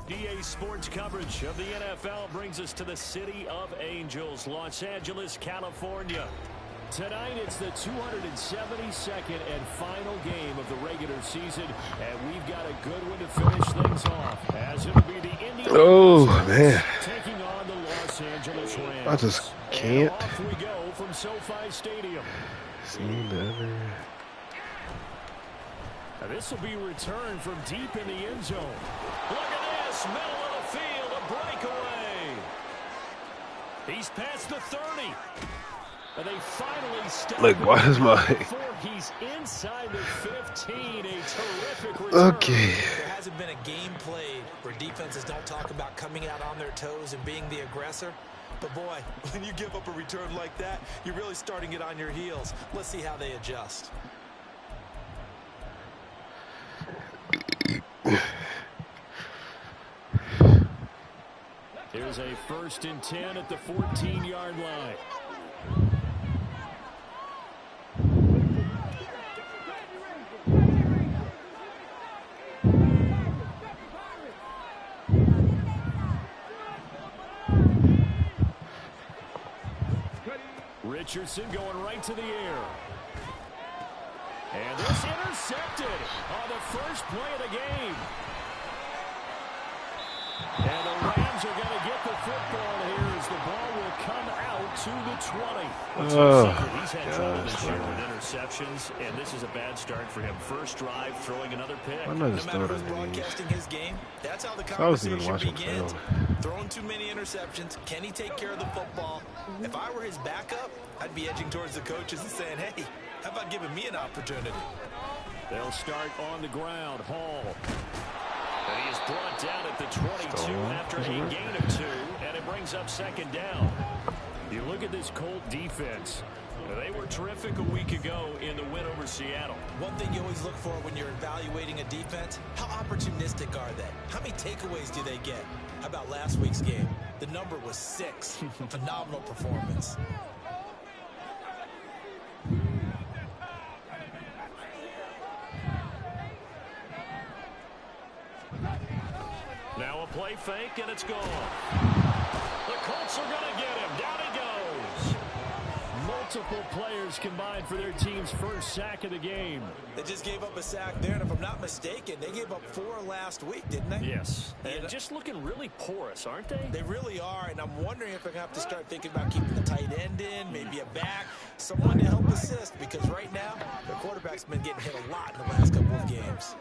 EA Sports coverage of the NFL brings us to the City of Angels, Los Angeles, California. Tonight, it's the 272nd and final game of the regular season, and we've got a good one to finish things off, as it'll be the Indianapolis taking on the Los Angeles Rams. I just can't. And off we go from SoFi Stadium. Now this will be returned from deep in the end zone. Look at this, middle of the field, a breakaway. He's past the 30. And they finally stop. Like, why is my... He's inside the 15. A terrific return. Okay. There hasn't been a game played where defenses don't talk about coming out on their toes and being the aggressor. But boy, when you give up a return like that, you're really starting it on your heels. Let's see how they adjust. Here's a 1st and 10 at the 14-yard line. Richardson going right to the air. And this intercepted on the first play of the game. And the Rams are going to get the football here as the ball will come out to the 20. He's had trouble this year with interceptions, and this is a bad start for him. First drive, throwing another pick. Why not just throw it on broadcasting his game, that's how the I wasn't even conversation watching begins. film. Throwing too many interceptions. Can he take care of the football? If I were his backup, I'd be edging towards the coaches and saying, hey, how about giving me an opportunity? They'll start on the ground. Hall. And he is brought down at the 22 after a gain of 2, and it brings up 2nd down. You look at this Colt defense. They were terrific a week ago in the win over Seattle. One thing you always look for when you're evaluating a defense, how opportunistic are they? How many takeaways do they get? How about last week's game? The number was 6. Phenomenal performance. Now a play fake, and it's gone. The Colts are going to get him. Down he goes. Multiple players combined for their team's first sack of the game. They just gave up a sack there, and if I'm not mistaken, they gave up 4 last week, didn't they? Yes. And just looking really porous, aren't they? They really are, and I'm wondering if they're going to have to start thinking about keeping the tight end in, maybe a back, someone to help assist, because right now, their quarterback's been getting hit a lot in the last couple of games.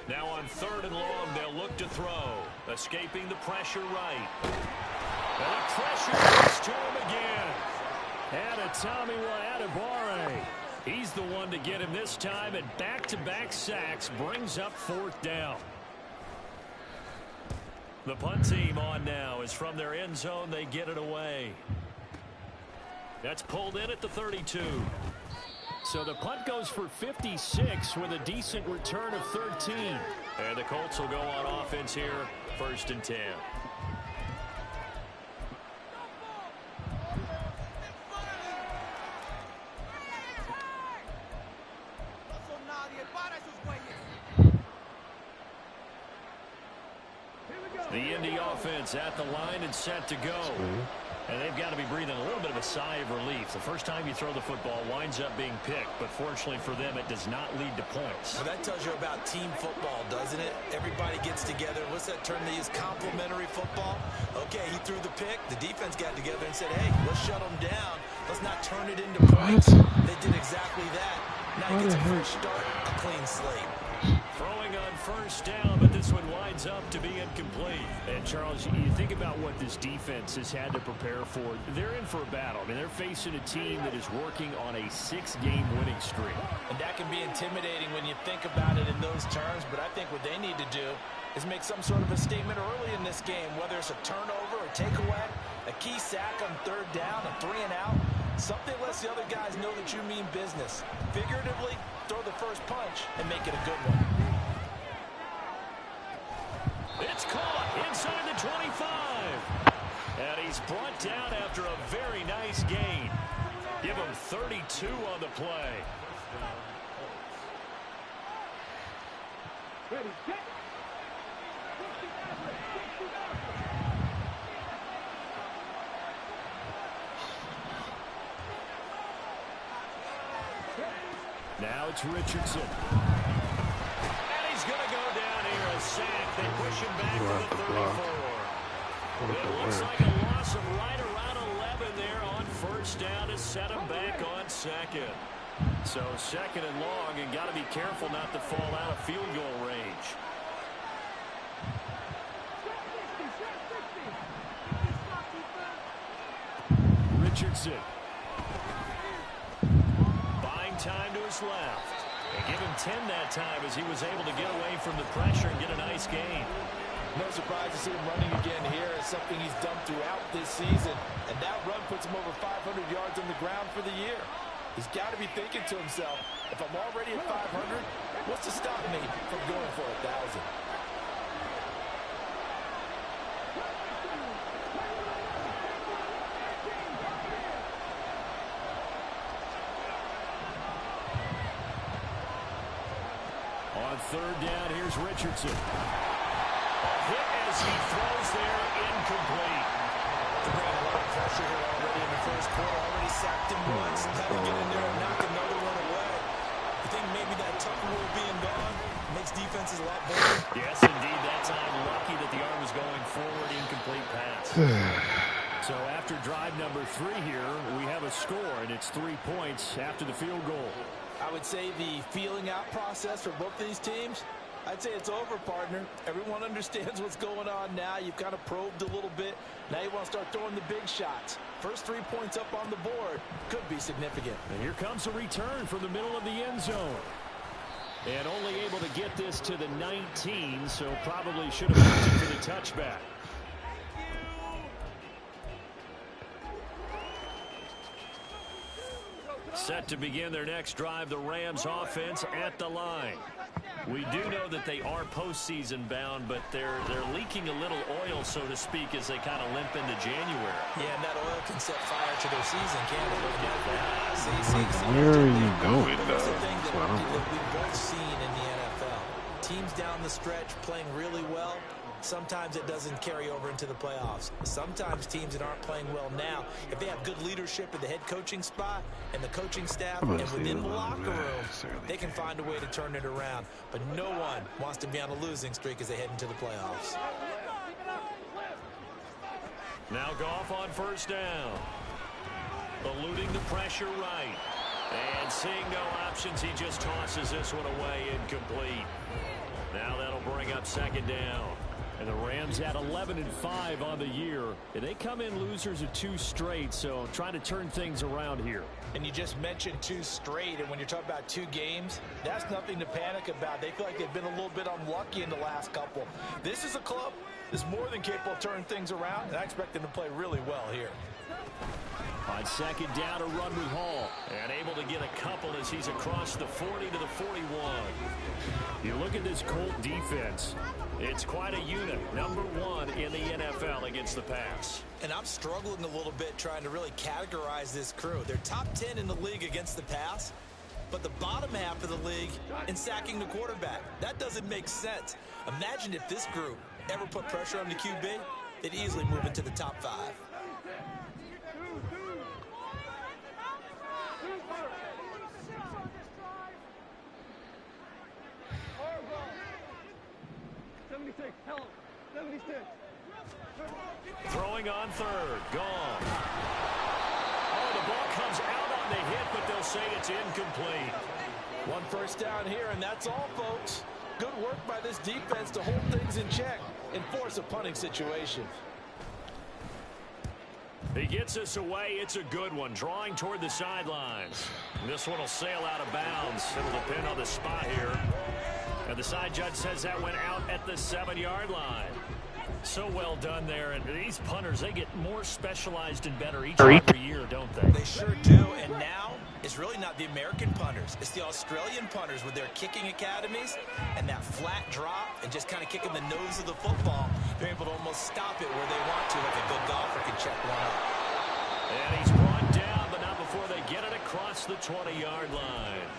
Now on 3rd and long, they'll look to throw. Escaping the pressure right. And the pressure gets to him again. And a Tommy Adebawore. He's the one to get him this time, and back-to-back sacks brings up 4th down. The punt team on now is from their end zone. They get it away. That's pulled in at the 32. So the punt goes for 56 with a decent return of 13. And the Colts will go on offense here, 1st and 10. The Indy offense at the line and set to go. And they've got to be breathing a little bit of a sigh of relief. The first time you throw the football winds up being picked, but fortunately for them, it does not lead to points. Well, that tells you about team football, doesn't it? Everybody gets together. What's that term they use? Complementary football. Okay, he threw the pick. The defense got together and said, hey, let's shut them down. Let's not turn it into points. They did exactly that. Now he gets a fresh start, a clean slate. Throwing on 1st down, but this one winds up to be incomplete. And, Charles, you think about what this defense has had to prepare for. They're in for a battle. I mean, they're facing a team that is working on a 6-game winning streak. And that can be intimidating when you think about it in those terms, but I think what they need to do is make some sort of a statement early in this game, whether it's a turnover or takeaway, a key sack on 3rd down, a 3 and out. Something lets the other guys know that you mean business. Figuratively, throw the first punch and make it a good one. It's caught inside the 25. And he's brought down after a very nice gain. Give him 32 on the play. Now it's Richardson. And he's going to go down here, a sack. They push him back to the 34. It looks like a loss of right around 11 there on first down to set him back on second. So second and long, and got to be careful not to fall out of field goal range. Richardson. Buying time to his left. They give him 10 that time as he was able to get away from the pressure and get a nice gain. No surprise to see him running again here. It's something he's done throughout this season. And that run puts him over 500 yards on the ground for the year. He's got to be thinking to himself, if I'm already at 500, what's to stop me from going for 1,000? On third down, here's Richardson. A hit as he throws there, incomplete. They're bringing a lot of pressure here already in the first quarter. Already sacked him once. Had to get in there and knock another one away. You think maybe that Tucker rule being gone makes defenses a lot better? Yes, indeed. That time, lucky that the arm was going forward, incomplete pass. So after drive number 3 here, we have a score, and it's 3 points after the field goal. I would say the feeling out process for both these teams, I'd say it's over, partner. Everyone understands what's going on now. You've kind of probed a little bit. Now you want to start throwing the big shots. First 3 points up on the board could be significant. And here comes a return from the middle of the end zone. And only able to get this to the 19, so probably should have used it for the touchback. Set to begin their next drive, the Rams offense at the line. We do know that they are postseason bound, but they're leaking a little oil, so to speak, as they kind of limp into January. Yeah, and that oil can set fire to their season, can't it? Where are you going, though? That's the thing that we've both seen in the NFL. Teams down the stretch playing really well. Sometimes it doesn't carry over into the playoffs. Sometimes teams that aren't playing well now, if they have good leadership at the head coaching spot and the coaching staff and within the locker room, they can find a way to turn it around. But no one wants to be on a losing streak as they head into the playoffs. Now Goff on first down. Eluding the pressure right. And seeing no options, he just tosses this one away, incomplete. Now that'll bring up second down. And the Rams at 11-5 on the year. And they come in losers of 2 straight, so trying to turn things around here. And you just mentioned 2 straight, and when you're talking about 2 games, that's nothing to panic about. They feel like they've been a little bit unlucky in the last couple. This is a club that's more than capable of turning things around, and I expect them to play really well here. On second down, a run with Hall. And able to get a couple as he's across the 40 to the 41. You look at this Colt defense. It's quite a unit. Number 1 in the NFL against the pass. And I'm struggling a little bit trying to really categorize this crew. They're top 10 in the league against the pass, but the bottom half of the league in sacking the quarterback. That doesn't make sense. Imagine if this group ever put pressure on the QB, they'd easily move into the top 5. Throwing on third. Gone. Oh, the ball comes out on the hit, but they'll say it's incomplete. 1 first down here, and that's all, folks. Good work by this defense to hold things in check and force a punting situation. He gets us away. It's a good one. Drawing toward the sidelines. This one will sail out of bounds. It'll depend on the spot here. And the side judge says that went out at the 7-yard line. So well done there. And these punters, they get more specialized and better each and every year, don't they? They sure do. And now it's really not the American punters. It's the Australian punters with their kicking academies and that flat drop and just kind of kicking the nose of the football. They're able to almost stop it where they want to, like a good golfer can check one up. And he's brought down, but not before they get it across the 20-yard line.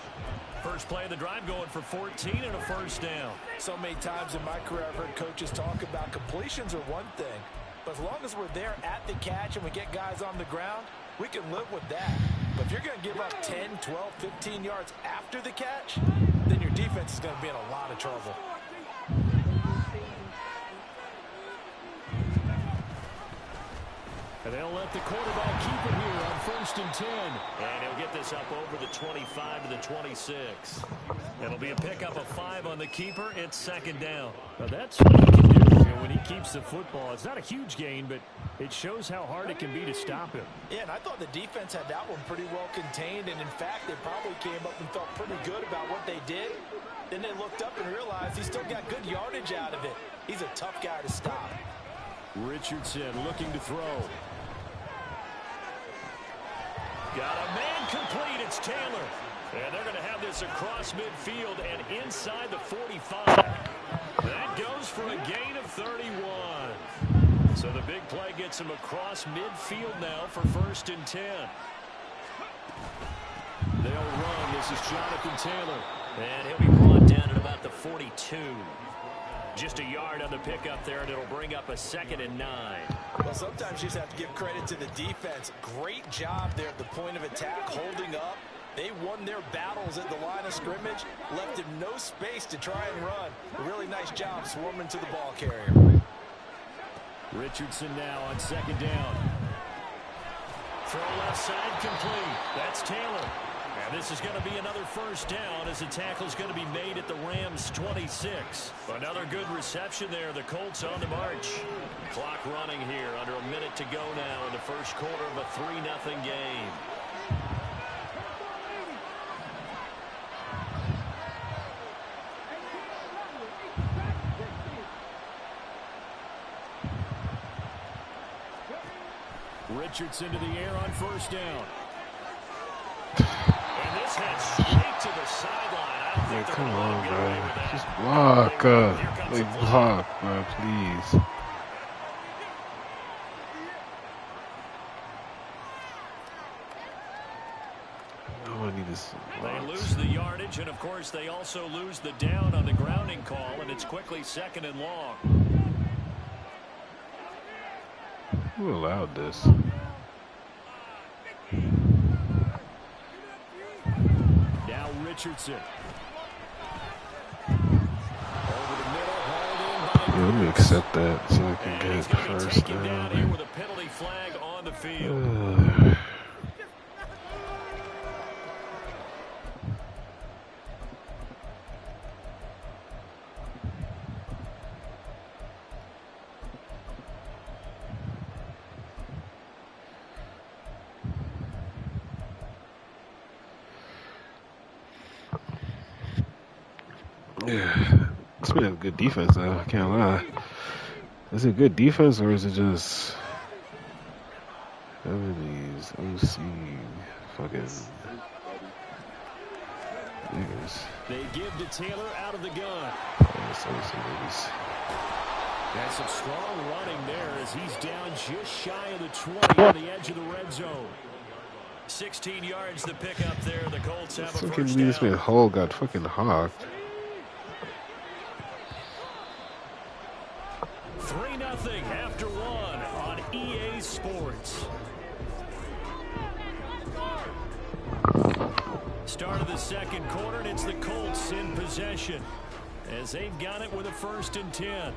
First play of the drive going for 14 and a first down. So many times in my career I've heard coaches talk about completions are one thing, but as long as we're there at the catch and we get guys on the ground, we can live with that. But if you're going to give up 10, 12, 15 yards after the catch, then your defense is going to be in a lot of trouble. And they'll let the quarterback keep it here on 1st and 10. And he'll get this up over the 25 to the 26. It'll be a pickup of 5 on the keeper. It's 2nd down. Now that's what he can do when he keeps the football. It's not a huge gain, but it shows how hard it can be to stop him. Yeah, and I thought the defense had that one pretty well contained. And, in fact, they probably came up and felt pretty good about what they did. Then they looked up and realized he still got good yardage out of it. He's a tough guy to stop. Richardson looking to throw. Got a man complete. It's Taylor. And they're going to have this across midfield and inside the 45. That goes for a gain of 31. So the big play gets him across midfield now for 1st and 10. They'll run. This is Jonathan Taylor. And he'll be brought down at about the 42. Just a yard on the pickup there, and it'll bring up a 2nd and 9. Well, sometimes you just have to give credit to the defense. Great job there at the point of attack, holding up. They won their battles at the line of scrimmage, left him no space to try and run. A really nice job swarming to the ball carrier. Richardson now on 2nd down. Throw left side complete. That's Taylor. And this is going to be another first down as the tackle's going to be made at the Rams' 26. Another good reception there. The Colts on the march. Clock running here. Under a minute to go now in the first quarter of a 3-0 game. Richardson to the air on first down. And this heads straight to the sideline. Yeah, come on, bro. Just block. Like, block, bro, please. Oh, I need this. They lose the yardage, and, of course, they also lose the down on the grounding call, and it's quickly 2nd and long. Who allowed this? Now Richardson. Over the middle, hauled in by Yeah, let me accept that so I can get first down here with a penalty flag on the field. Yeah, it's been a good defense, though. I can't lie. Is it good defense or is it just these OC fucking niggas? They give to Taylor out of the gun. That's some strong running there as he's down just shy of the 20 on the edge of the red zone. 16 yards to pick up there. The Colts have a first down. This man Hull got fucking hawked. 3-0 after 1 on EA Sports. Start of the second quarter, and it's the Colts in possession as they've got it with a 1st and 10.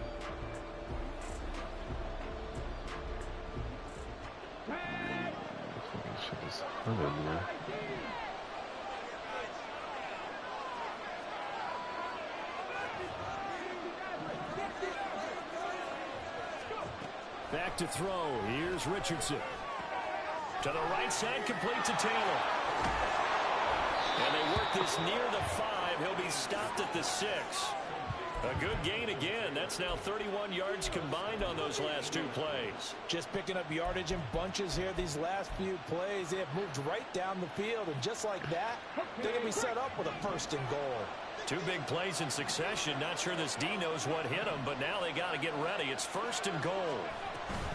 Back to throw. Here's Richardson. To the right side, complete to Taylor. And they work this near the 5. He'll be stopped at the 6. A good gain again. That's now 31 yards combined on those last 2 plays. Just picking up yardage in bunches here these last few plays. They have moved right down the field, and just like that, they're going to be set up with a 1st and goal. 2 big plays in succession. Not sure this D knows what hit him, but now they got to get ready. It's 1st and goal.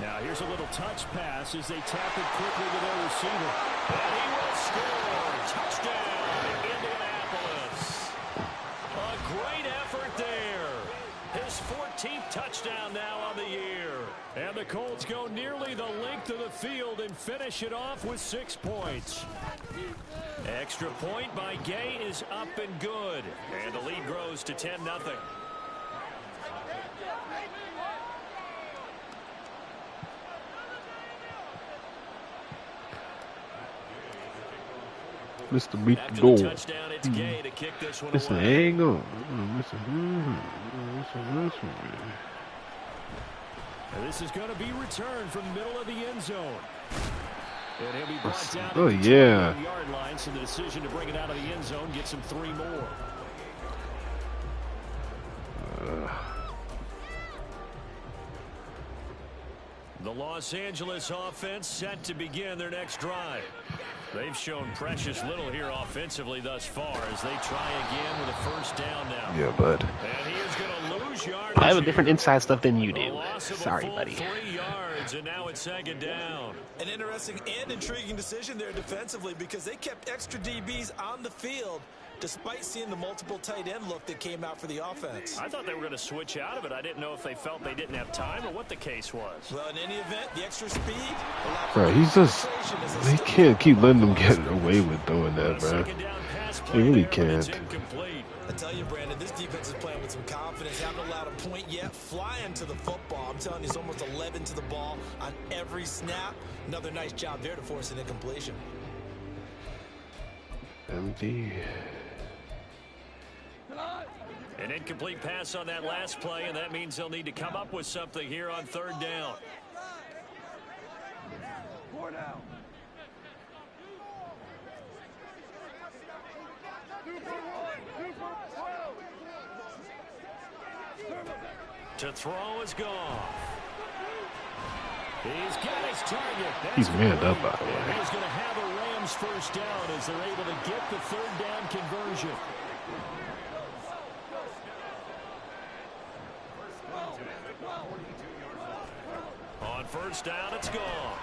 Now here's a little touch pass as they tap it quickly to their receiver. And he will score. Touchdown, Indianapolis. touchdown now on the year. And the Colts go nearly the length of the field and finish it off with 6 points. Extra point by Gay is up and good. And the lead grows to 10-0. Mr. Beat the door. Touchdown, it's Gay to kick this one Mr. away. Angle. And this is going to be returned from the middle of the end zone. And he'll be brought down Oh, at the yeah. 20-yard line, so the decision to bring it out of the end zone gets him 3 more. The Los Angeles offense set to begin their next drive. They've shown precious little here offensively thus far as they try again with a first down now. Yeah, bud. And he is going to lose yardage. I have a different inside stuff than you do. Sorry, buddy. 3 yards, and now it's 2nd down. An interesting and intriguing decision there defensively because they kept extra DBs on the field despite seeing the multiple tight end look that came out for the offense. I thought they were going to switch out of it. I didn't know if they felt they didn't have time or what the case was. Well, in any event, the extra speed. Bro, he's just, they can't keep letting them get away with doing that, bro. They really can't. I tell you, Brandon, this defense is playing with some confidence. Haven't allowed a point yet. Flying to the football. I'm telling you, it's almost 11 to the ball on every snap. Another nice job there to force an incompletion. Empty. An incomplete pass on that last play, and that means they'll need to come up with something here on 3rd down. 4 down. To throw is gone. He's got his target. That's He's manned up, by the way. and he's going to have a Rams first down as they're able to get the 3rd down conversion. On 1st down, it's gone.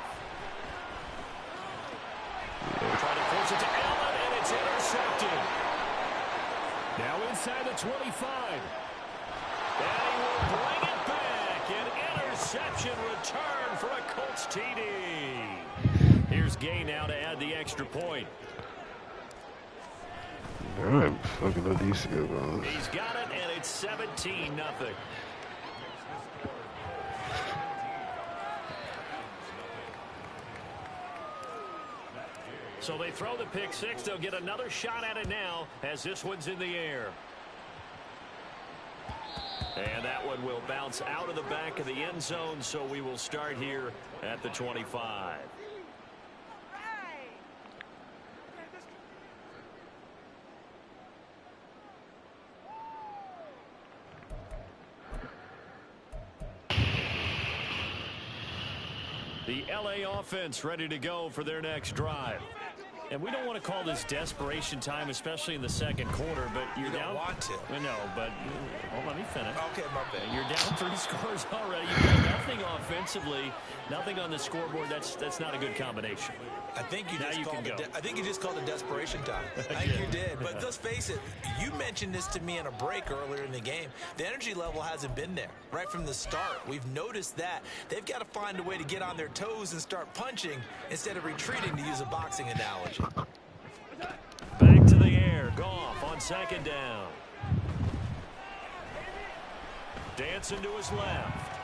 Trying to force it to Allen, and it's intercepted. Now inside the 25. And he will bring it back. An interception return for a Colts TD. Here's Gay now to add the extra point. I'm fucking up these field goals. He's got it, and it's 17-0. So they throw the pick 6. They'll get another shot at it now as this one's in the air. And that one will bounce out of the back of the end zone, so we will start here at the 25. The LA offense ready to go for their next drive. And we don't want to call this desperation time, especially in the 2nd quarter, but you're You down. don't want to. No, but let me finish. Okay, my bad. You're down 3 scores already. You've got nothing offensively, nothing on the scoreboard. That's not a good combination. I think you Now just you called can it. go. I think you just called it desperation time. I think you did. But let's face it. You mentioned this to me in a break earlier in the game. The energy level hasn't been there right from the start. We've noticed that they've got to find a way to get on their toes and start punching instead of retreating, to use a boxing analogy. Back to the air. Goff on 2nd down. Dancing to his left.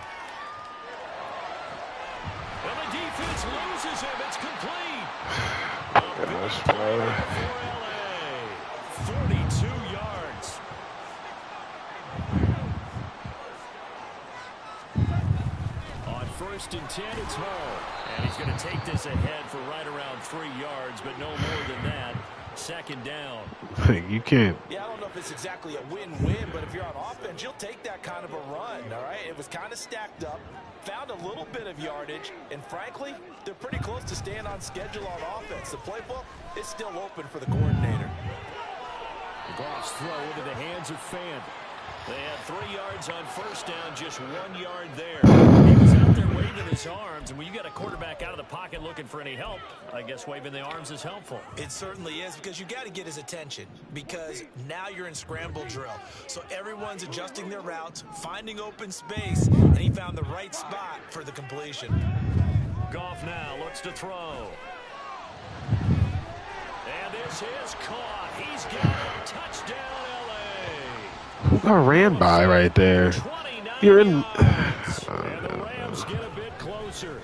And the defense loses him. It's complete. That's right. For LA. 42 yards. On 1st and 10, it's Hall. And he's going to take this ahead for right around 3 yards, but no more than that. 2nd down. You can't. Yeah, I don't know if it's exactly a win-win, but if you're on offense, you'll take that kind of a run, all right? It was kind of stacked up, found a little bit of yardage, and frankly, they're pretty close to staying on schedule on offense. The playbook is still open for the coordinator. Goff's throw into the hands of Fant. They had 3 yards on 1st down, just 1 yard there. He was out there waiting waving his arms, and when you got a quarterback out of the pocket looking for any help, I guess waving the arms is helpful. It certainly is, because you got to get his attention, because now you're in scramble drill. So everyone's adjusting their routes, finding open space, and he found the right spot for the completion. Goff now looks to throw. And this is caught. He's got it. Touchdown, L.A. Who got ran by right there? You're in. And the Rams get a bit closer.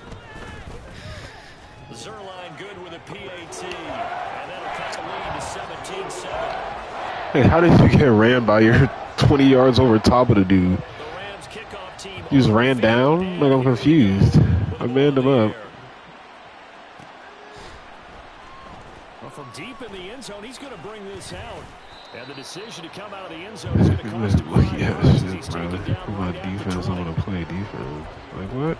Zerline good with a PAT. And that'll cut the lead to 17-7. Hey, how did you get ran by? You're 20 yards over top of the dude. The Rams kickoff team. You just ran down? Like, I'm confused. I manned him up. Well, from deep in the end zone, he's going to bring this out. And the decision to come out of the end zone is going to cost him 5 yards as he's taken down right at the defense, I 20. want to play defense. Like, what?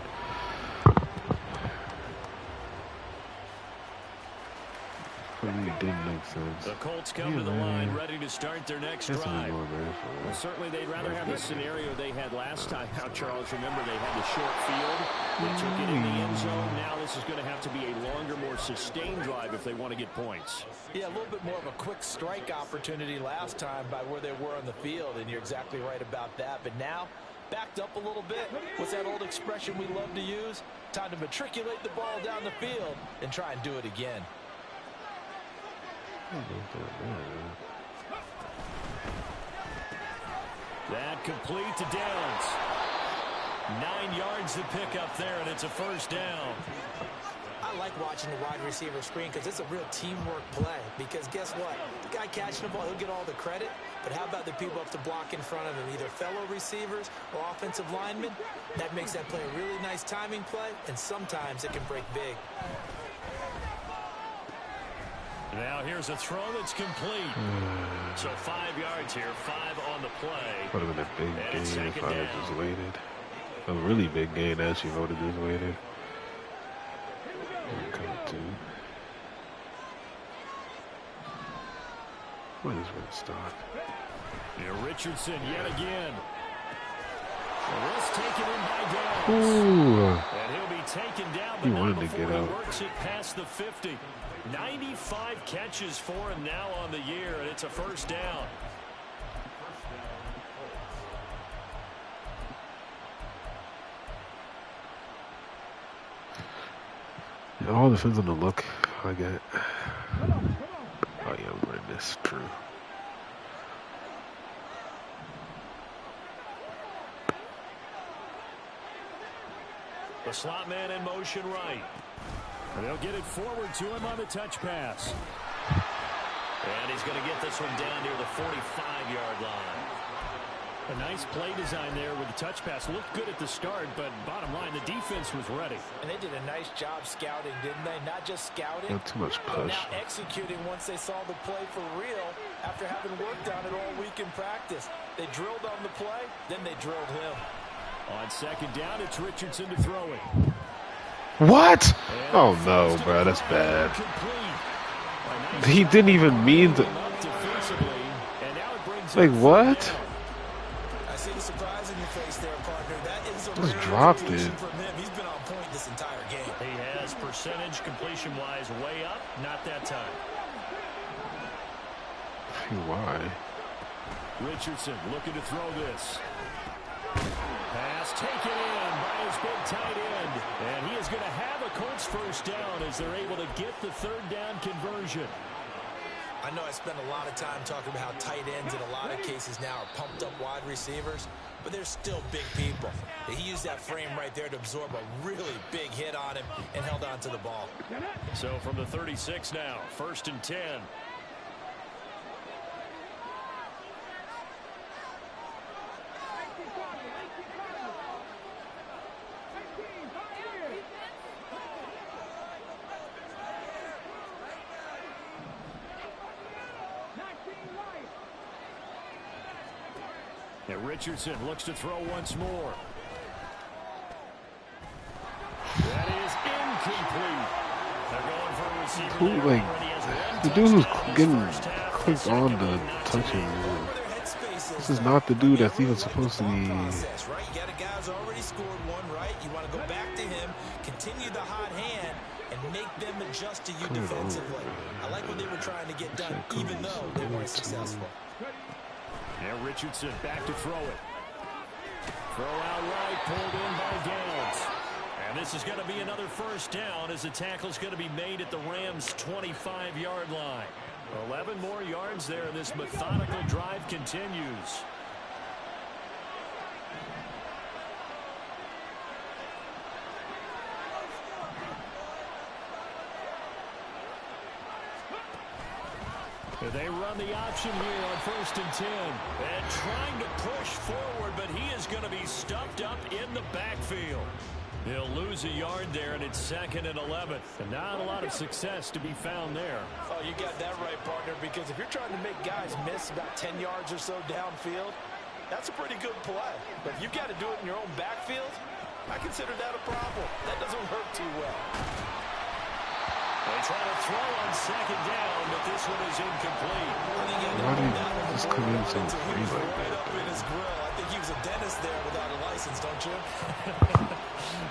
Really didn't make sense. The Colts come to the line ready to start their next drive. Well, certainly they'd rather have the scenario they had last time. Now, Charles, remember they had the short field. They took it in the end zone. Now this is going to have to be a longer, more sustained drive if they want to get points. Yeah, a little bit more of a quick strike opportunity last time by where they were on the field, and you're exactly right about that. But now, backed up a little bit. What's that old expression we love to use? Time to matriculate the ball down the field and try and do it again. That complete to Downs. 9 yards to pick up there, and it's a first down. I like watching the wide receiver screen because it's a real teamwork play. Because guess what? The guy catching the ball, he'll get all the credit. But how about the people up to block in front of him, either fellow receivers or offensive linemen? That makes that play a really nice timing play, and sometimes it can break big. Now here's a throw that's complete. So 5 yards here, 5 on the play. Would have been a big gain if I had just waited. A really big gain actually if I would have just waited. What is red stop? Yeah, Richardson yet again. This taken in by Downs. Ooh. And he'll be taken down, but He not wanted to before get he out. works it past the 50. 95 catches for him now on the year, and it's a first down. It all depends on the look I get. Oh yeah, I'm running this. True. The slot man in motion right. And they'll get it forward to him on the touch pass. And he's going to get this one down near the 45-yard line. A nice play design there with the touch pass. Looked good at the start, but bottom line, the defense was ready. And they did a nice job scouting, didn't they? Not just scouting, Not too much but push. now executing once they saw the play for real after having worked on it all week in practice. They drilled on the play, then they drilled him. On second down, it's Richardson to throw it. What? Oh no, bro, that's bad. He didn't even mean to. Like what? I see the surprise in your face there, partner. That is a Just rare dropped execution it. from him. He's been on point this entire game. He has percentage completion-wise way up. Not that time. Why? Richardson looking to throw this. Pass taken in by his big tight end. And he is going to have a Colts first down as they're able to get the third down conversion. I know I spend a lot of time talking about how tight ends in a lot of cases now are pumped up wide receivers, but they're still big people. He used that frame right there to absorb a really big hit on him and held on to the ball. So from the 36 now, 1st and 10. And Richardson looks to throw once more. That is incomplete. They're going for a receiver. Who, there. like, Already has the one dude who's touchdown in getting his first half. clicked on to touching. This is not the dude that's even supposed to be. Process, right? You got a guy who's already scored one, right? You want to go back to him continue the hot hand and make them adjust to you defensively. I like what they were trying to get done, even though they weren't successful. Now Richardson back to throw it. Throw out right, pulled in by Downs. And this is going to be another first down as the tackle is going to be made at the Rams' 25-yard line. 11 more yards there, and this methodical drive continues. They run the option here on 1st and 10. And trying to push forward, but he is going to be stuffed up in the backfield. He'll lose a yard there, and it's 2nd and 11. And not a lot of success to be found there. Oh, you got that right, partner, because if you're trying to make guys miss about 10 yards or so downfield, that's a pretty good play. But if you've got to do it in your own backfield, I consider that a problem. That doesn't work too well. They try to throw on 2nd down, but this one is incomplete. Why did he just come in so free like Right that? up in his grill. I think he was a dentist there without a license, don't you?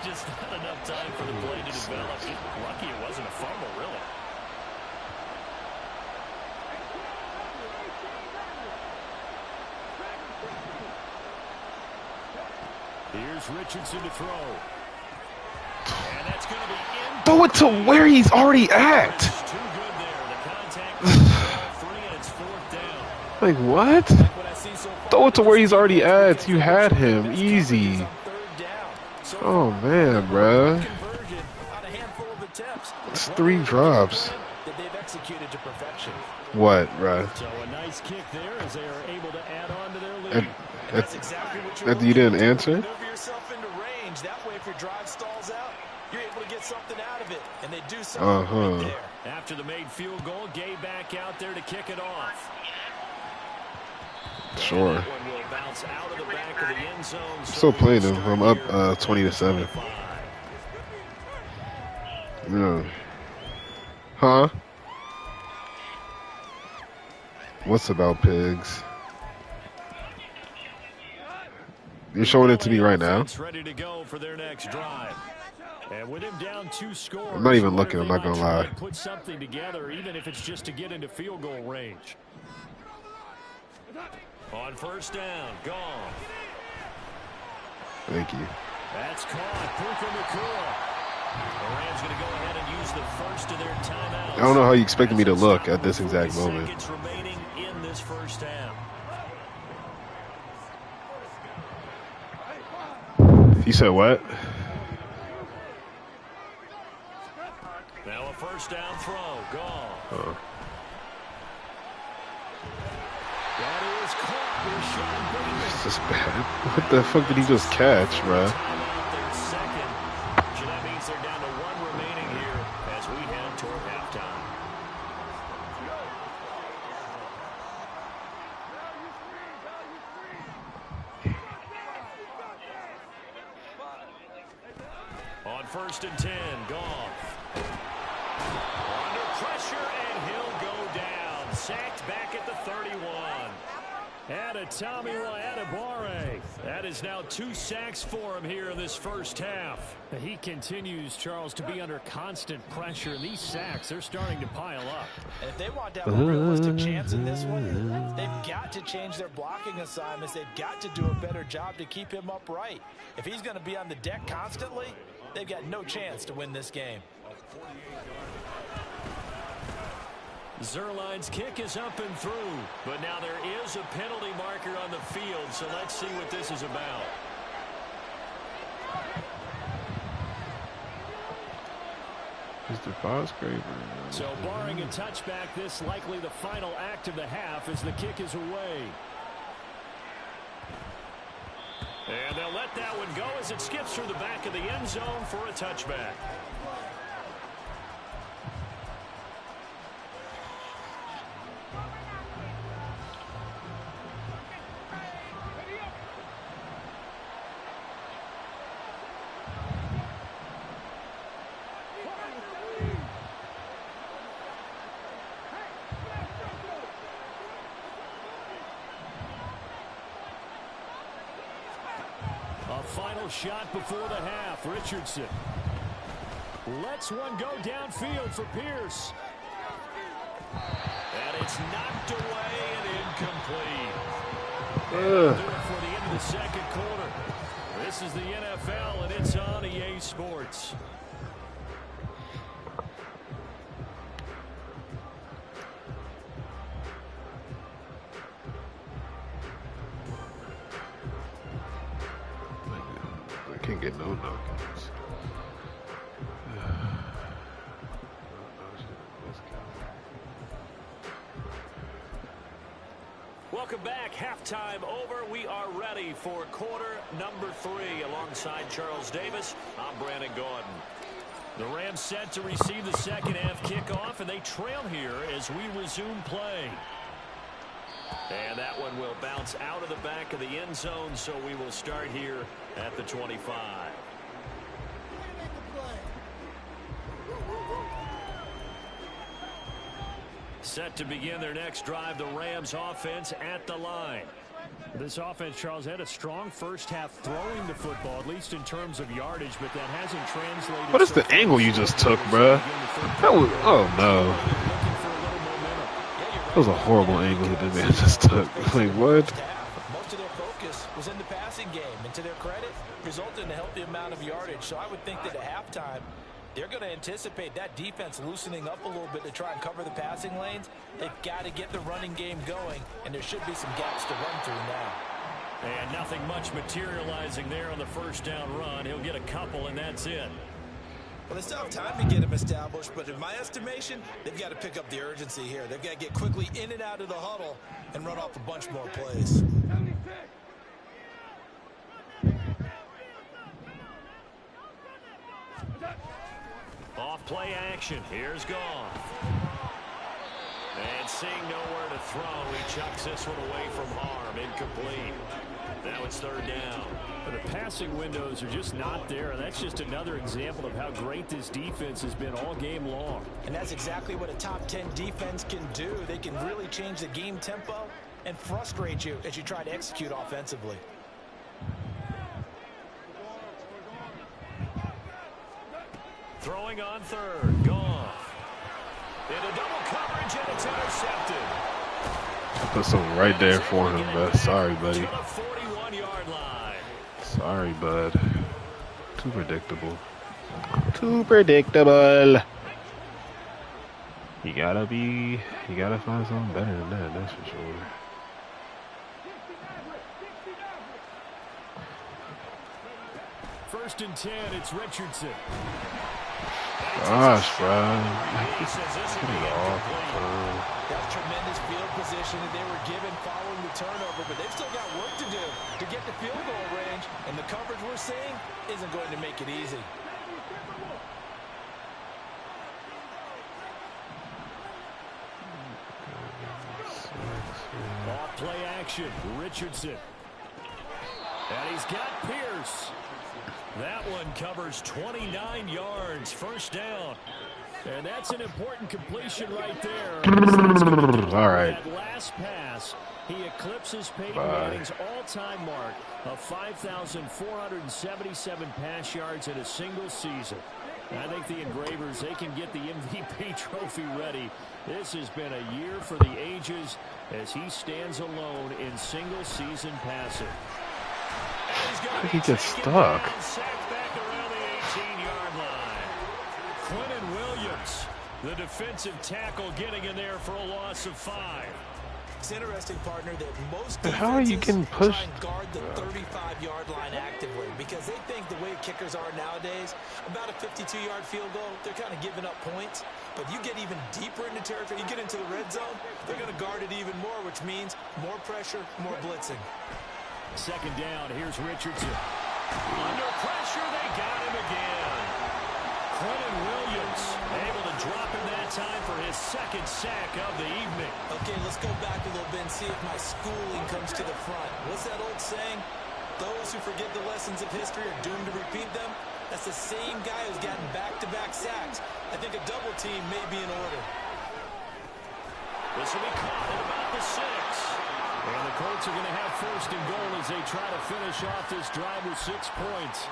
Just not enough time for the play to develop. Lucky it wasn't a fumble, really. Here's Richardson to throw. And that's going to be in. Throw it to where he's already at. Too good there. The contact was 3, and it's 4th down. Like, what? Throw it to where he's already at. You had him. Easy. Oh, man, bruh. It's 3 drops. What, bruh? So a nice kick there as they are able to add on to their lead. After you didn't answer? That way, if your drive stalls out, you're able to get something out of it, and they do so Uh-huh. right there. After the made field goal, Gay back out there to kick it off. Sure. That one will bounce out of the back of the end zone. Still playing him. I'm up 20-7. Yeah. Huh? What's about pigs? You're showing it to me right now? Ready to go for their next drive. And with him down 2 scores, I'm not even looking, I'm not gonna lie. Put something together, even if it's just to get into field goal range. On 1st down, gone. Thank you. That's caught. Puka Nacua. The Rams going to go ahead and use the first of their timeouts. I don't know how you expected me to look at this exact moment. Seconds remaining in this first half. You said what? Now a 1st down throw. Gone. That is caught. It's just bad. What the fuck did he just catch, bruh? Second. So that means they're down to 1 remaining here as we head toward halftime. On 1st and 10, Goff. Under pressure, and he'll go down. Sacked back at the 31. And a Tommy Adebawore. That is now 2 sacks for him here in this first half. He continues, Charles, to be under constant pressure. And these sacks, they're starting to pile up. And if they want to have a realistic chance in this one, they've got to change their blocking assignments. They've got to do a better job to keep him upright. If he's going to be on the deck constantly, they've got no chance to win this game. Zerline's kick is up and through, but now there is a penalty marker on the field, so let's see what this is about. Mr. Foscraver. So barring a touchback, this likely the final act of the half as the kick is away. And they'll let that one go as it skips through the back of the end zone for a touchback. Final shot before the half. Richardson. Lets one go downfield for Pierce. And it's knocked away and incomplete. And do it for the end of the second quarter. This is the NFL, and it's on EA Sports. I can't get no knockouts. Welcome back. Halftime over. We are ready for quarter number 3. Alongside Charles Davis, I'm Brandon Gordon. The Rams set to receive the second half kickoff, and they trail here as we resume play. And that one will bounce out of the back of the end zone, so we will start here at the 25. Set to begin their next drive, the Rams offense at the line. This offense, Charles, had a strong first half throwing the football, at least in terms of yardage, but that hasn't translated. What is the angle you just took, bruh? That was, oh no. That was a horrible angle that the man just took. Like, what? Most of their focus was in the passing game, and to their credit, resulted in a healthy amount of yardage. So I would think that at halftime, they're going to anticipate that defense loosening up a little bit to try and cover the passing lanes. They've got to get the running game going, and there should be some gaps to run through now. And nothing much materializing there on the first down run. He'll get a couple, and that's it. Well, they still have time to get them established, but in my estimation, they've got to pick up the urgency here. They've got to get quickly in and out of the huddle and run off a bunch more plays. Off play action. Here's Goff. And seeing nowhere to throw, he chucks this one away from harm. Incomplete. Now it's third down. But the passing windows are just not there. That's just another example of how great this defense has been all game long. And that's exactly what a top 10 defense can do. They can really change the game tempo and frustrate you as you try to execute offensively. Throwing on third. Goff. Into double coverage, and it's intercepted. Put something right there for him, but sorry, buddy. To the 41-yard line. Sorry, bud. Too predictable. Too predictable. You gotta find something better than that, that's for sure. First and 10, it's Richardson. Gosh, bro. That's tremendous field position that they were given following the turnover, but they've still got work to do to get the field goal range, and the coverage we're seeing isn't going to make it easy. Off play action, Richardson. And he's got Pierce. That one covers 29 yards, first down. And that's an important completion right there. All right. That last pass, he eclipses Peyton Manning's all-time mark of 5,477 pass yards in a single season. I think the Engravers, they can get the MVP trophy ready. This has been a year for the ages as he stands alone in single-season passing. He gets stuck. Sacked back around the 18-yard line. Quentin Williams, the defensive tackle, getting in there for a loss of 5. It's interesting, partner, that most How are you getting pushed? try and guard the 35-yard line actively because they think the way kickers are nowadays, about a 52-yard field goal, they're kind of giving up points. But you get even deeper into territory, you get into the red zone, they're going to guard it even more, which means more pressure, more blitzing. Second down, here's Richardson. Under pressure, they got him again. Quentin Williams able to drop him that time for his second sack of the evening. Okay, let's go back a little bit and see if my schooling comes to the front. What's that old saying? Those who forget the lessons of history are doomed to repeat them. That's the same guy who's gotten back-to-back sacks. I think a double team may be in order. This will be caught at about the 6. And the Colts are going to have first and goal as they try to finish off this drive with 6 points.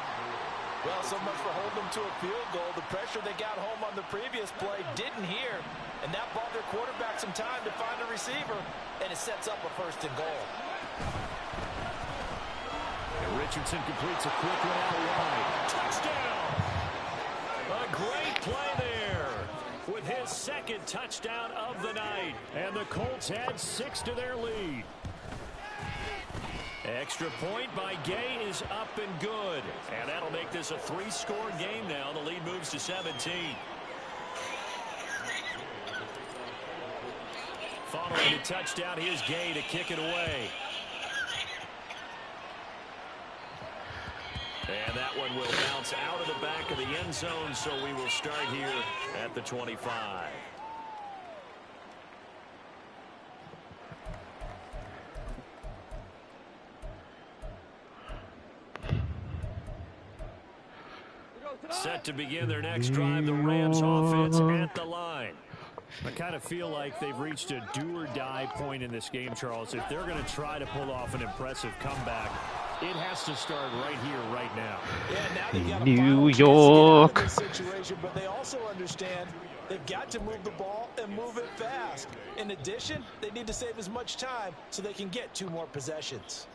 Well, so much for holding them to a field goal. The pressure they got home on the previous play didn't hear, and that bought their quarterback some time to find a receiver, and it sets up a 1st and goal. And Richardson completes a quick one out wide. Touchdown! A great play there with his 2nd touchdown of the night, and the Colts add 6 to their lead. Extra point by Gay is up and good. And that'll make this a 3-score game now. The lead moves to 17. Following the touchdown, here's Gay to kick it away. And that one will bounce out of the back of the end zone, so we will start here at the 25. Set to begin their next drive, the Rams offense at the line. I kind of feel like they've reached a do-or-die point in this game, Charles. If they're going to try to pull off an impressive comeback, it has to start right here, right now. Yeah, now New York. Situation, but they also understand they've got to move the ball and move it fast. In addition, they need to save as much time so they can get 2 more possessions.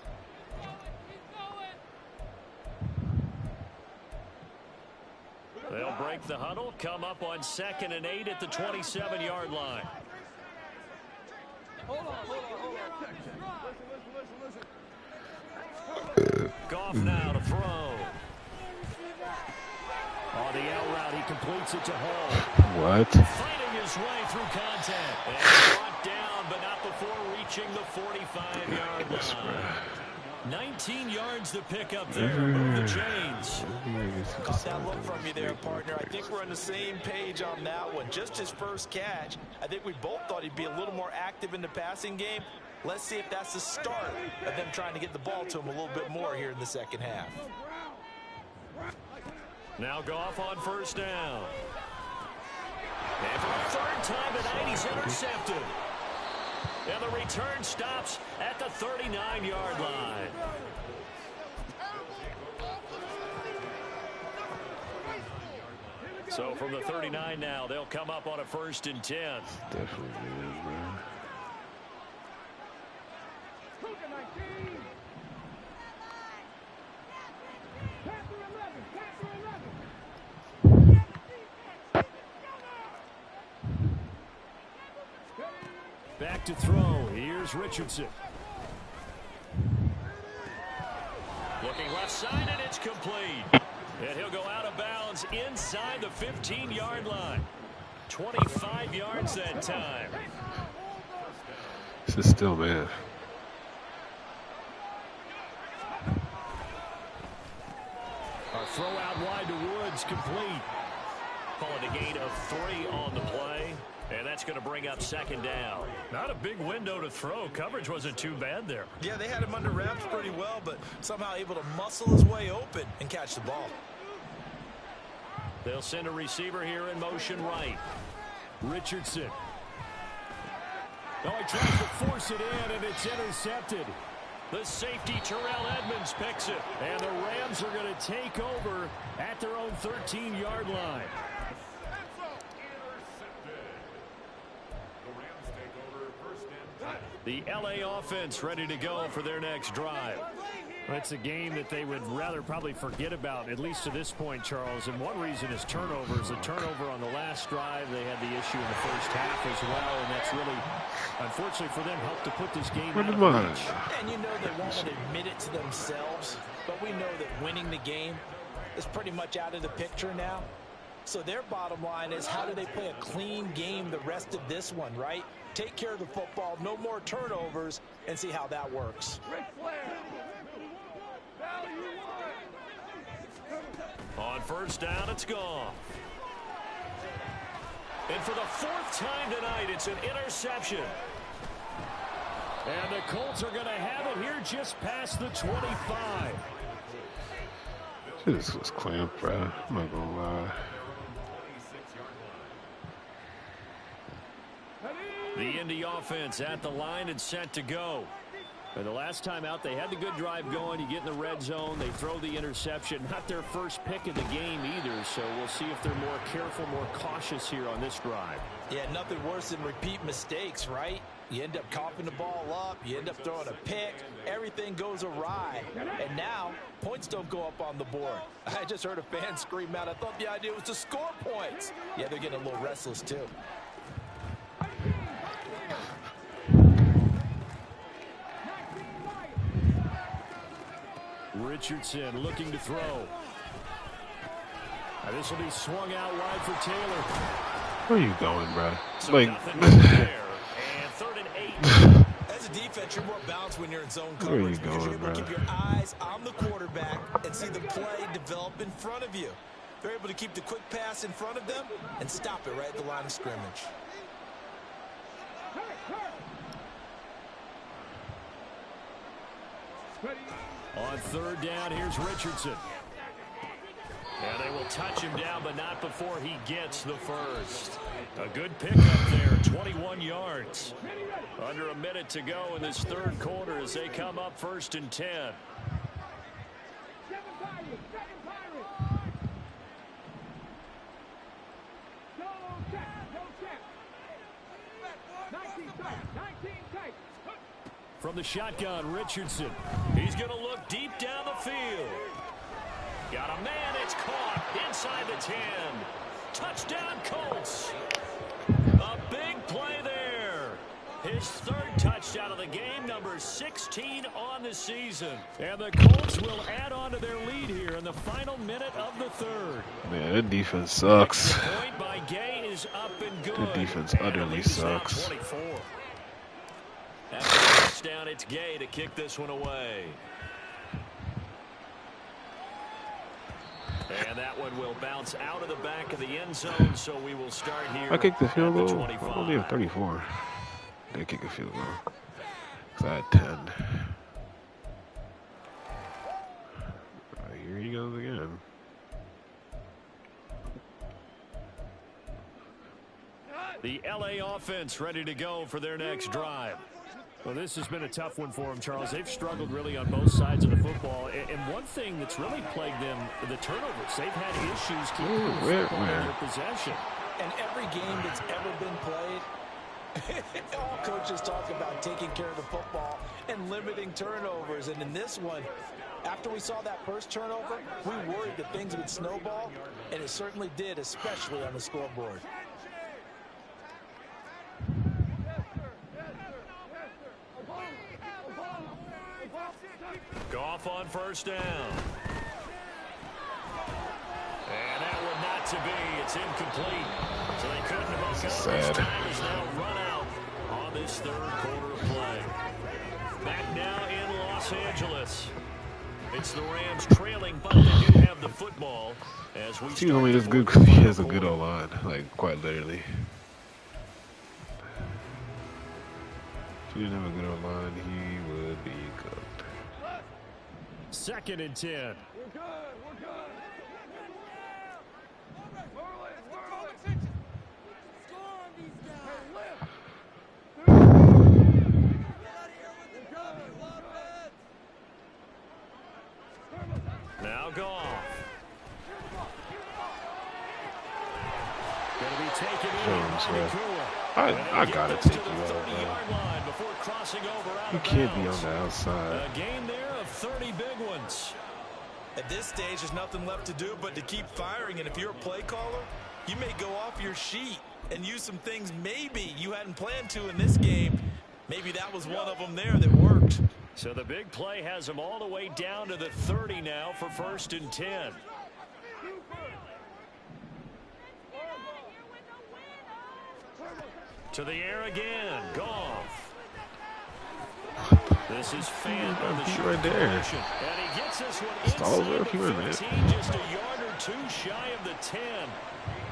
They'll break the huddle, come up on 2nd and 8 at the 27-yard line. Goff now to throw. On the out route, he completes it to Hall. What? Fighting his way through contact. And brought down, but not before reaching the 45-yard line. 19 yards to pick up there. Move the chains. Caught that look from you there, partner. I think we're on the same page on that one. Just his 1st catch. I think we both thought he'd be a little more active in the passing game. Let's see if that's the start of them trying to get the ball to him a little bit more here in the 2nd half. Now Goff on 1st down. And for the 3rd time tonight, he's intercepted. And the return stops at the 39-yard line. So from the 39 now, they'll come up on a 1st and 10. Definitely is, man. Back to throw. Here's Richardson. Looking left side, and it's complete. And he'll go out of bounds inside the 15-yard line. 25 yards that time. This is still, man. A throw out wide to Woods, complete. Call it a gain of 3 on the play. And that's going to bring up 2nd down. Not a big window to throw. Coverage wasn't too bad there. Yeah, they had him under wraps pretty well, but somehow able to muscle his way open and catch the ball. They'll send a receiver here in motion right. Richardson. Oh, he tries to force it in, and it's intercepted. The safety, Terrell Edmonds, picks it. And the Rams are going to take over at their own 13-yard line. The LA offense ready to go for their next drive. It's a game that they would rather probably forget about, at least to this point, Charles. And one reason is turnovers. The turnover on the last drive, they had the issue in the 1st half as well. And that's really, unfortunately for them, helped to put this game out of reach. And you know they won't admit it to themselves, but we know that winning the game is pretty much out of the picture now. So their bottom line is, how do they play a clean game the rest of this one, right? Take care of the football, no more turnovers, and see how that works. On 1st down, it's gone. And for the 4th time tonight, it's an interception. And the Colts are going to have it here just past the 25. This was clean, bro. I'm not going to lie. The Indy offense at the line and set to go. And the last time out, they had the good drive going. You get in the red zone, they throw the interception. Not their first pick of the game either, so we'll see if they're more careful, more cautious here on this drive. Yeah, nothing worse than repeat mistakes, right? You end up coughing the ball up, you end up throwing a pick, everything goes awry. And now, points don't go up on the board. I just heard a fan scream out, I thought the idea was to score points. Yeah, they're getting a little restless too. Richardson looking to throw. This will be swung out wide for Taylor. Where are you going, bro? So Like, and 3rd and 8. As a defense, you're more balanced when you're in zone where are coverage you because you're going, able to bro? keep your eyes on the quarterback and see the play develop in front of you. They're able to keep the quick pass in front of them and stop it right at the line of scrimmage. On 3rd down, here's Richardson. And they will touch him down, but not before he gets the first. A good pickup there, 21 yards. Under a minute to go in this 3rd quarter as they come up 1st and 10. From the shotgun, Richardson. He's going to look deep down the field. Got a man, it's caught inside the 10. Touchdown, Colts. A big play there. His 3rd touchdown of the game, number 16 on the season. And the Colts will add on to their lead here in the final minute of the 3rd. Man, that defense sucks. The point by Gay is up and good. That defense utterly sucks. 24. After the touchdown, it's Gay to kick this one away. And that one will bounce out of the back of the end zone, so we will start here. I kicked the field goal. I 25. only have 34. They kick a field goal. Cause I had 10. Here he goes again. The LA offense ready to go for their next drive. Well, this has been a tough one for them, Charles. They've struggled really on both sides of the football. And one thing that's really plagued them, the turnovers. They've had issues keeping the football in their possession. And every game that's ever been played, all coaches talk about taking care of the football and limiting turnovers. And in this one, after we saw that first turnover, we worried that things would snowball, and it certainly did, especially on the scoreboard. Goff on 1st down. And that one not to be. It's incomplete. So they couldn't have got sad. Time is now run out on this 3rd quarter of play. Back now in Los Angeles. It's the Rams trailing, but they do have the football. As we He's only this good because he has a good O-line, like quite literally. If he didn't have a good O-line, he would be cooked. 2nd and 10. We're good. We're good. Score on these guys. Now Goff. Going to be taken in. I gotta take you out, man. You can't be on the outside. A game there of 30 big ones. At this stage, there's nothing left to do but to keep firing. And if you're a play caller, you may go off your sheet and use some things maybe you hadn't planned to in this game. Maybe that was one of them there that worked. So the big play has them all the way down to the 30 now for 1st and 10. To the air again. Goff. This is Fant on the short right there. position. And he gets this one Stalls inside if he the were 15, just a yard or two shy of the 10.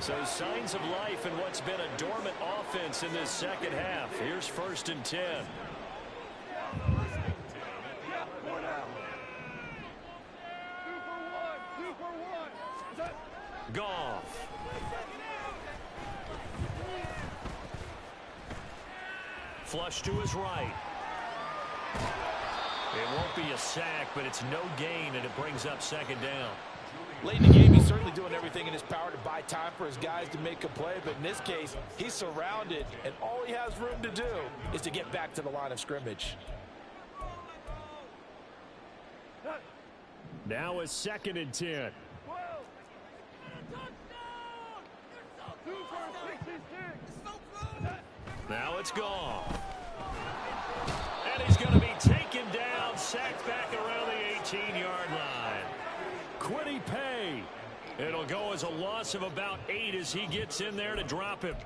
So signs of life in what's been a dormant offense in this 2nd half. Here's 1st and 10. Goff. Flush to his right. It won't be a sack, but it's no gain, and it brings up second down. Late in the game, he's certainly doing everything in his power to buy time for his guys to make a play. But in this case, he's surrounded, and all he has room to do is to get back to the line of scrimmage. Now a 2nd and 10. Now it's gone. And he's going to be taken down, sacked back around the 18-yard line. Quiddy Pay. It'll go as a loss of about 8 as he gets in there to drop him.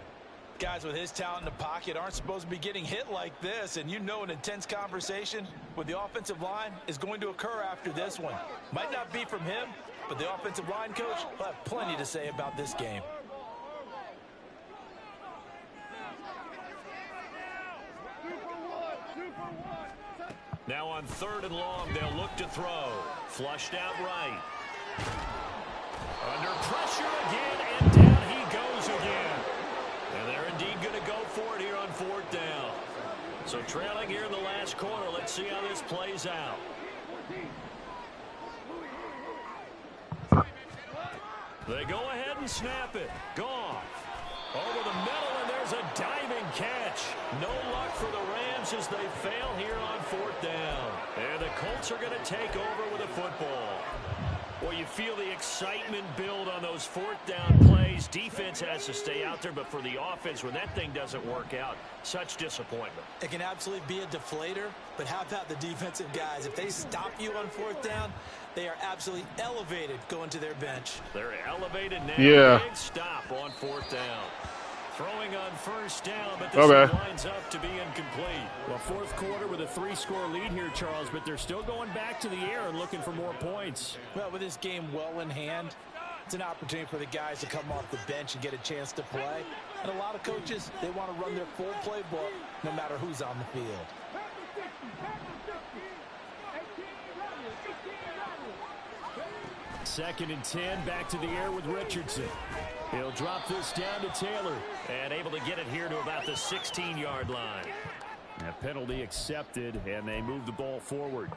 Guys with his talent in the pocket aren't supposed to be getting hit like this, and you know an intense conversation with the offensive line is going to occur after this one. Might not be from him, but the offensive line coach will have plenty to say about this game. Now on 3rd and long, they'll look to throw. Flushed out right. Under pressure again, and down he goes again. And they're indeed going to go for it here on 4th down. So trailing here in the last quarter. Let's see how this plays out. They go ahead and snap it. Goff over the middle, and there's a diving catch. No luck for the Rams as they fail here on 4th down. And the Colts are going to take over with a football. Well, you feel the excitement build on those 4th down plays. Defense has to stay out there, but for the offense, when that thing doesn't work out, such disappointment. It can absolutely be a deflator, but how about the defensive guys? If they stop you on 4th down, they are absolutely elevated going to their bench. They're elevated now. Yeah. Big stop on 4th down. Throwing on 1st down, but this one lines up to be incomplete. Well, 4th quarter with a 3-score lead here, Charles, but they're still going back to the air and looking for more points. Well, with this game well in hand, it's an opportunity for the guys to come off the bench and get a chance to play. And a lot of coaches, they want to run their full playbook no matter who's on the field. Second and 10, back to the air with Richardson. He'll drop this down to Taylor and able to get it here to about the 16-yard line. A penalty accepted, and they move the ball forward.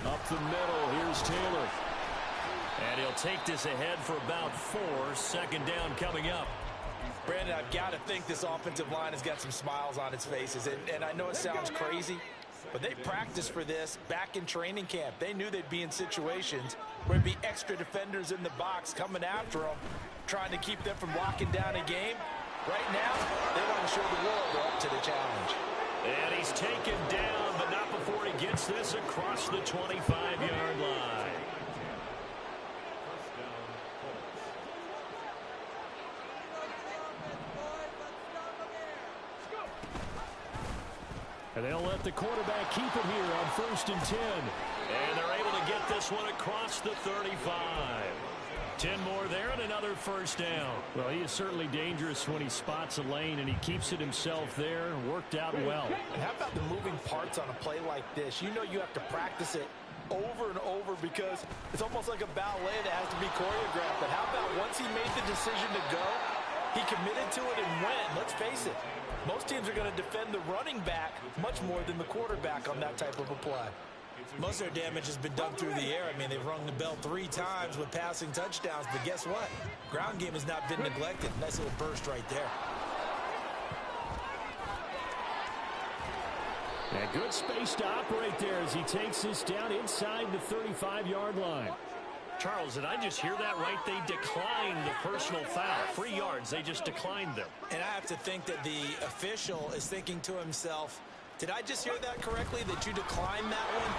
Up the middle, here's Taylor. And he'll take this ahead for about 4. 2nd down coming up. Brandon, I've got to think this offensive line has got some smiles on its faces. And I know it sounds crazy, but they practiced for this back in training camp. They knew they'd be in situations where there'd be extra defenders in the box coming after them, trying to keep them from locking down a game. Right now, they want to show the world they're up to the challenge. And he's taken down, but not before he gets this across the 25-yard line. And they'll let the quarterback keep it here on 1st and 10. And they're able to get this one across the 35. 10 more there and another 1st down. Well, he is certainly dangerous when he spots a lane, and he keeps it himself there. Worked out well. And how about the moving parts on a play like this? You know you have to practice it over and over because it's almost like a ballet that has to be choreographed. But how about once he made the decision to go, he committed to it and went. Let's face it, most teams are going to defend the running back much more than the quarterback on that type of a play. Most of their damage has been done through the air. I mean, they've rung the bell 3 times with passing touchdowns, but guess what? Ground game has not been neglected. Nice little burst right there. And good space to operate there as he takes this down inside the 35-yard line. Charles, did I just hear that right? They declined the personal foul. 3 yards, they just declined them. And I have to think that the official is thinking to himself, did I just hear that correctly, that you declined that one?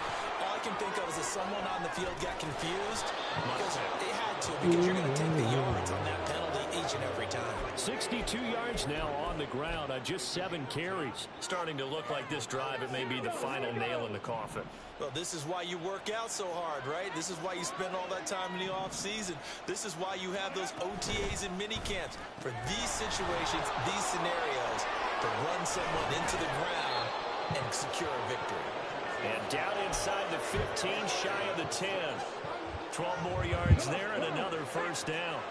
All I can think of is that someone on the field got confused. Because they had to, because you're going to take the yards on that penalty each and every time. 62 yards now on the ground on just 7 carries. Starting to look like this drive, it may be the final nail in the coffin. Well, this is why you work out so hard, right? This is why you spend all that time in the offseason. This is why you have those OTAs and mini camps. For these situations, these scenarios, to run someone into the ground and secure a victory. And down inside the 15, shy of the 10. 12 more yards there and another 1st down.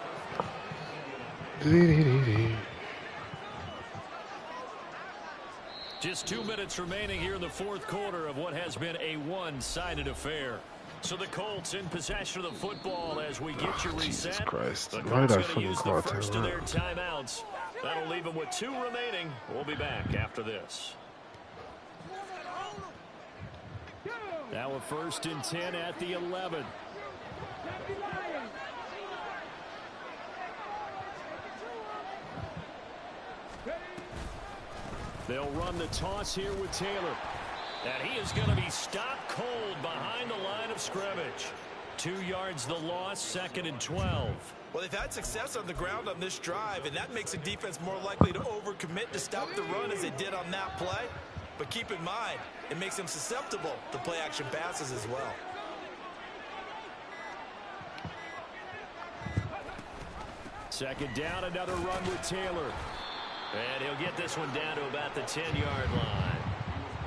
Just 2 minutes remaining here in the fourth quarter of what has been a one-sided affair. So the Colts in possession of the football as we get you reset. Jesus Christ. The Why Colts did I going to fucking use the call first of timeout? their timeouts. That'll leave them with 2 remaining. We'll be back after this. Now a 1st and 10 at the 11. They'll run the toss here with Taylor. And he is going to be stopped cold behind the line of scrimmage. 2 yards the loss, 2nd and 12. Well, they've had success on the ground on this drive, and that makes a defense more likely to overcommit to stop the run as they did on that play. But keep in mind, it makes them susceptible to play-action passes as well. Second down, another run with Taylor. And he'll get this one down to about the 10-yard line.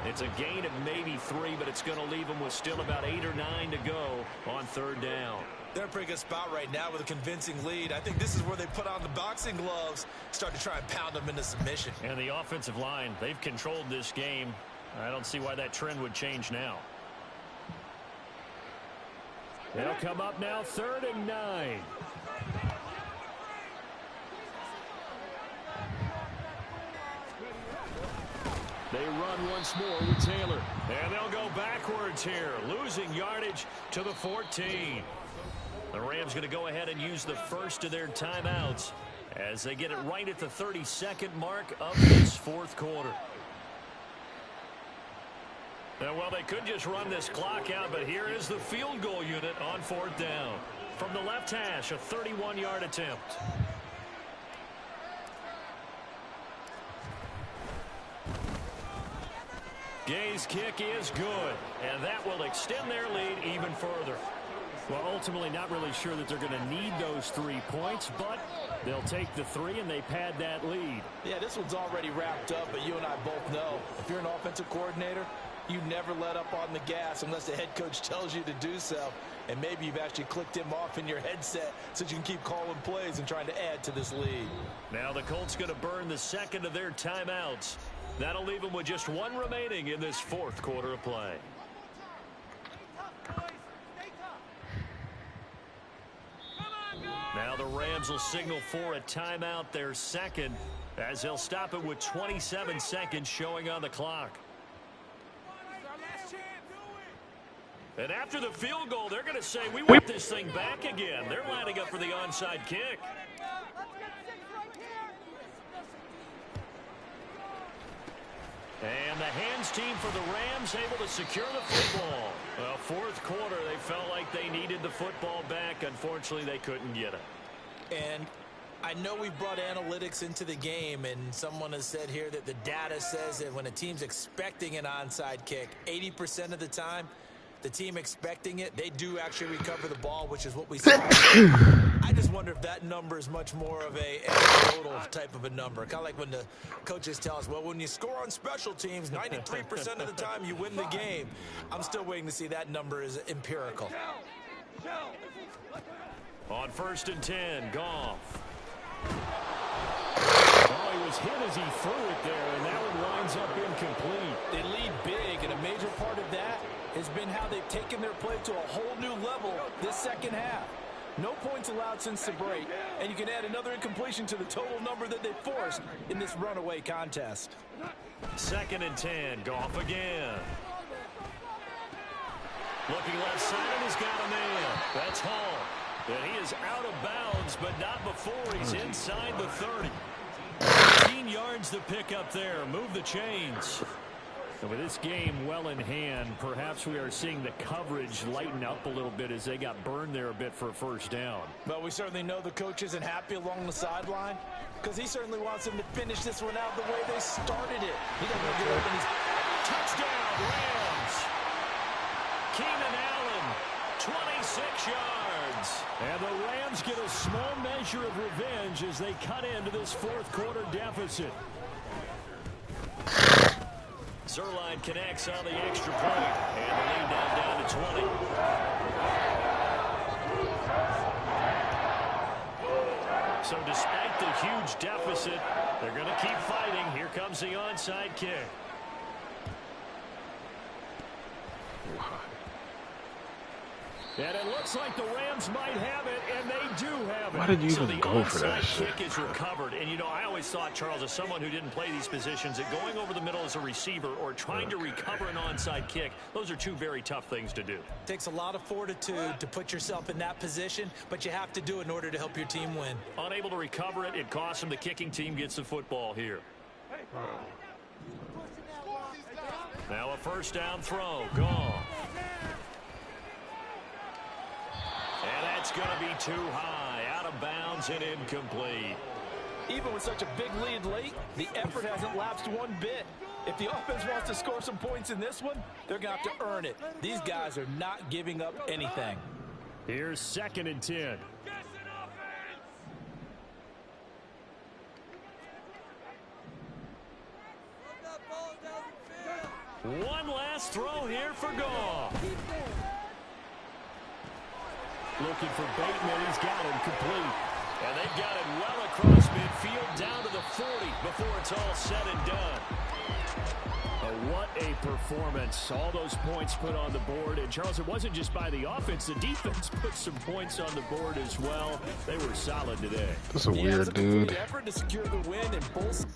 It's a gain of maybe 3, but it's going to leave them with still about 8 or 9 to go on 3rd down. They're in a pretty good spot right now with a convincing lead. I think this is where they put on the boxing gloves, start to try and pound them into submission. And the offensive line, they've controlled this game. I don't see why that trend would change now. They'll come up now 3rd and 9. They run once more with Taylor. And they'll go backwards here, losing yardage to the 14. The Rams going to go ahead and use the first of their timeouts as they get it right at the 32nd mark of this fourth quarter. Well, they could just run this clock out, but here is the field goal unit on 4th down. From the left hash, a 31-yard attempt. Gay's kick is good, and that will extend their lead even further. Well, ultimately not really sure that they're going to need those 3 points, but they'll take the 3 and they pad that lead. Yeah, this one's already wrapped up, but you and I both know if you're an offensive coordinator, you never let up on the gas unless the head coach tells you to do so. And maybe you've actually clicked him off in your headset so you can keep calling plays and trying to add to this lead. Now the Colts going to burn the second of their timeouts. That'll leave them with just 1 remaining in this fourth quarter of play. Now the Rams will signal for a timeout, their second, as they'll stop it with 27 seconds showing on the clock. And after the field goal, they're going to say, we want this thing back again. They're lining up for the onside kick. And the hands team for the Rams able to secure the football. Well, fourth quarter, they felt like they needed the football back. Unfortunately, they couldn't get it. And I know we brought analytics into the game, and someone has said here that the data says that when a team's expecting an onside kick, 80% of the time, the team expecting it, they do actually recover the ball, which is what we saw. I just wonder if that number is much more of a anecdotal type of a number. Kind of like when the coaches tell us, well, when you score on special teams, 93% of the time you win the game. I'm still waiting to see that number is empirical. On 1st and 10, Goff. Oh, he was hit as he threw it there, and that one winds up incomplete. They lead big, and a major part of that has been how they've taken their play to a whole new level this second half. No points allowed since the break, and you can add another incompletion to the total number that they forced in this runaway contest. 2nd and 10, Goff again. Looking left side, he's got a man. That's Hall. And he is out of bounds, but not before he's inside the 30. 15 yards to pick up there. Move the chains. And with this game well in hand, perhaps we are seeing the coverage lighten up a little bit as they got burned there a bit for a first down. But we certainly know the coach isn't happy along the sideline because he certainly wants them to finish this one out the way they started it. He doesn't want to get open. Touchdown, Rams. Keenan Allen, 26 yards. And the Rams get a small measure of revenge as they cut into this fourth quarter deficit. Zerline connects on the extra point, and the lead down to 20. So So despite the huge deficit, they're going to keep fighting. Here comes the onside kick. And it looks like the Rams might have it, and they do have it. Why did you so even go for that shit? The onside kick is recovered. And, you know, I always thought, Charles, as someone who didn't play these positions, that going over the middle as a receiver or trying to recover an onside kick, those are two very tough things to do. It takes a lot of fortitude to put yourself in that position, but you have to do it in order to help your team win. Unable to recover it, it costs them. The kicking team gets the football here. Now a first down throw. Gone. And that's going to be too high. Out of bounds and incomplete. Even with such a big lead late, the effort hasn't lapsed one bit. If the offense wants to score some points in this one, they're going to have to earn it. These guys are not giving up anything. Here's 2nd and 10. One last throw here for Goff. Looking for Bateman. He's got him complete. And they've got it well across midfield down to the 40 before it's all said and done. What a performance. All those points put on the board. And, Charles, it wasn't just by the offense. The defense put some points on the board as well. They were solid today. That's a weird dude. Effort to secure the win in both